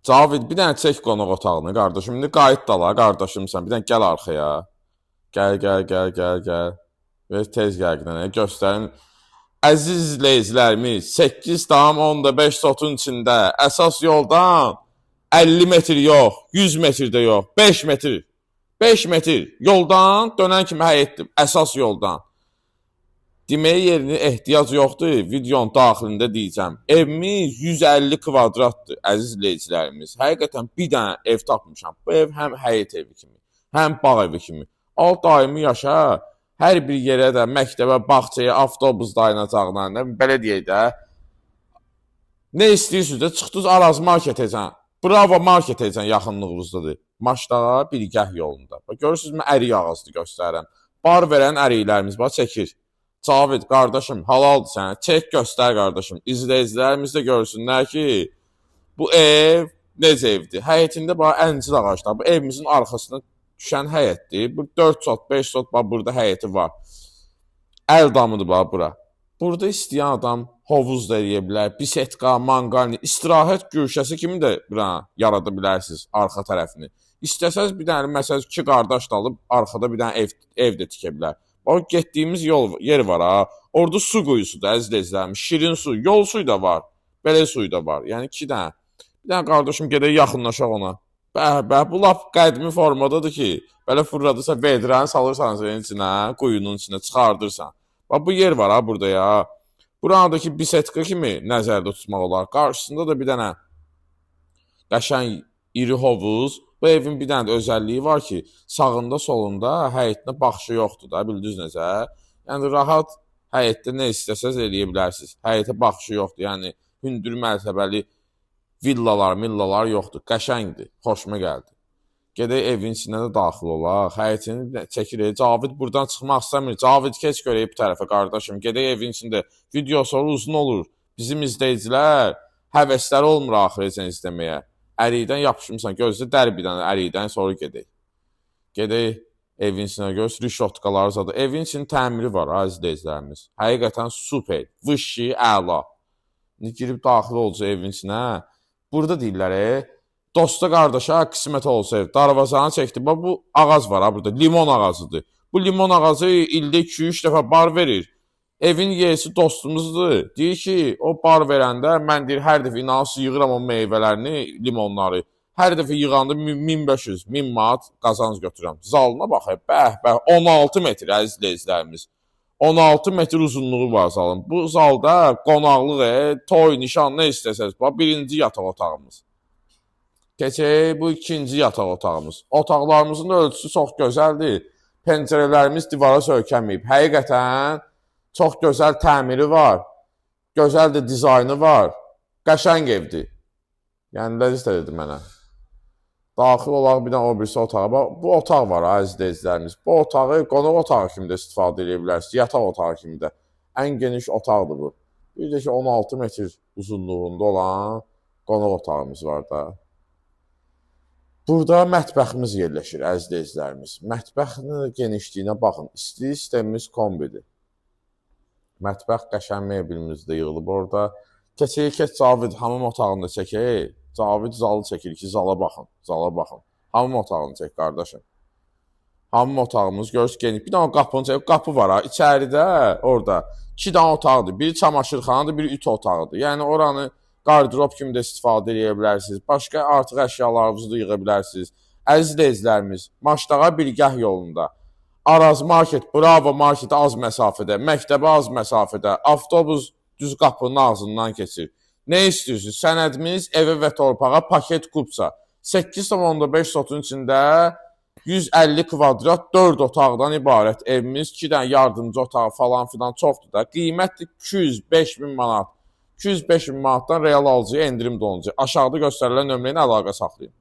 Cavid bir dənə çək qonaq otağını qardaşım. İndi qayıt dala qardaşımsan. Bir dənə gəl arxaya. Gəl. Və tez gəl qənə göstərim. Əziz izləyicilərimiz, 8,5 sotun içində əsas yoldan 50 metr yox, 100 metr də yox, 5 metr. 5 metr yoldan dönən kimi həyətdir, əsas yoldan. Deməyə yerinə ehtiyac yoxdur, videonun daxilində deyəcəm. Evimiz 150 kvadratdır, əziz izləyicilərimiz. Həqiqətən bir dənə ev tapmışam. Bu ev həm həyət evi kimi, həm bağ evi kimi. Al daimi yaşa, hər bir yerə də, məktəbə, bağçaya, avtobus dayanacağına, belə deyək də. Nə istəyirsiniz də, çıxdınız Araz marketəcən. Bravo marketəcən yaxınlığınızdadır. Maçdağa birgah yolunda. Görürsünüz, mən ərik ağacını göstərirəm. Bar verən əriklərimiz var, çəkir. Cavid, qardaşım, halaldır sənə. Çək göstər, qardaşım. İzləyicilərimiz də görsünlər ki, bu ev necə evdir. Həyətində əncir ağaclar. Bu evimizin arxasına düşən həyətdir. Bu 4 sot, 5 sot burada həyəti var. Əl damıdır bura. Burada istəyən adam hovuz da eləyə bilər. Bisetka, manqalni, istirahət güşəsi kimi də bura yarada bilərsiniz arxa tərəfini. İstəsəz bir dənə, məsələn, 2 qardaş da alıb arxada bir dənə ev də tikə bilər. O getdiyimiz yer var ha. Orada su quyusudur, əziz izləyicilərimiz. Şirin su, yol suyu da var. Belə suyu da var. Yəni 2 dənə. Bir dənə qardaşım gedək yaxınlaşaq ona. Bəh, bu lap qədimi formadadır ki, belə fırladırsa vedrəni salırsan senin içinə, quyunun içinə çıxardırsan. Bax, bu yer var ha burada ya. Buradakı bisetka kimi nəzərdə tutmaq olar. Qarşısında da bir dənə qəşəng iri hovuz. Bu evin bir dənə də özəlliyi var ki, sağında, solunda həyətinə baxışı yoxdur da, bildiniz necə? Yəni, rahat həyətdə nə istəsəz eləyə bilərsiniz. Həyətə baxışı yoxdur, yəni hündür mərtəbəli villalar yoxdur. Qəşəngdir, xoşuma gəldi. Gedək evin içinə də daxil olaq, həyətini çəkirik. Cavid buradan çıxmaq istəmir. Cavid keç görək bu tərəfə, qardaşım. Gedək evin içində. Video sonra uzun olur. Bizim izləyicilər həvəsləri olmur axirəcən izləməyə. Ərikdən yapışmışsan, gözlə dərbidən ərikdən sonra gedək. Gedək evin içinə göz, rişotkaları zadı. Evin içinin təmiri var, əziz izləyicilərimiz. Həqiqətən super, vışı, əla. Girib daxil olacaq evin içinə. Burada deyirlər, dosta qardaşa qismət olsa ev, darvazanı çəkdi. Bu ağac var ha burada, limon ağacıdır. Bu limon ağacı ildə 2-3 dəfə bar verir. Evin yerisi dostumuzdur. Deyir ki, o bar verəndə mən deyir, hər dəfə inansı yığıram o meyvələrini, limonları. Hər dəfə yığanda 1500, 1000 manat qazanc götürürəm. Zalına baxaq, bəh, 16 metr əziz izləyicilərimiz. 16 metr uzunluğu var zalın. Bu zalda qonaqlıq, toy, nişan nə istəsəz. Birinci yataq otağımız. Keçək, bu ikinci yataq otağımız. Otaqlarımızın ölçüsü çox gözəldir. Pəncərələrimiz divara söykənməyib. Həqiqətən çox gözəl təmiri var. Gözəl də dizaynı var. Qəşəng evdir. Yəni, ləziz dedi mənə. Daxil olaq bir dənə o birisi otağa. Bu otaq var, əziz izləyicilərimiz. Bu otağı qonaq otağı kimi də istifadə edə bilərsiniz. Yataq otağı kimi də. Ən geniş otaqdır bu. Bir də ki, 16 metr uzunluğunda olan qonaq otağımız var da. Burada mətbəximiz yerləşir, əziz izləyicilərimiz. Mətbəxin genişliyinə baxın. İstili sistemimiz kombidir. Mətbəx qəşəng mebelimiz də yığılıb orada. Keçək, Cavid hamam otağını da çəkək. Cavid zalı çəkir ki, zala baxın. Hamam otağını çək, qardaşım. Hamam otağımız görürsünüz geniş. Bir dənə qapını çək, qapı var ha. İçəridə orada 2 dənə otaqdır. Biri çamaşırxanadır, biri ütü otağıdır. Yəni oranı qardırop kimi də istifadə edə bilərsiniz. Başqa artıq əşyalarınızı da yığa bilərsiniz. Əziz izləyicilərimiz, Maçdağa birgah yolunda. Araz market, Bravo marketi az məsafədə, məktəbə az məsafədə, avtobus düz qapının ağzından keçir. Nə istəyirsiniz? Sənədimiz evə və torpağa paket qupça. 8,5 sotun içində 150 kvadrat 4 otaqdan ibarət evimiz. 2 dənə yardımcı otağı falan filan çoxdur da. Qiymət 205 min manat. 205 min manatdan real alıcıya endirim də olacaq. Aşağıda göstərilən nömrə ilə əlaqə saxlayın.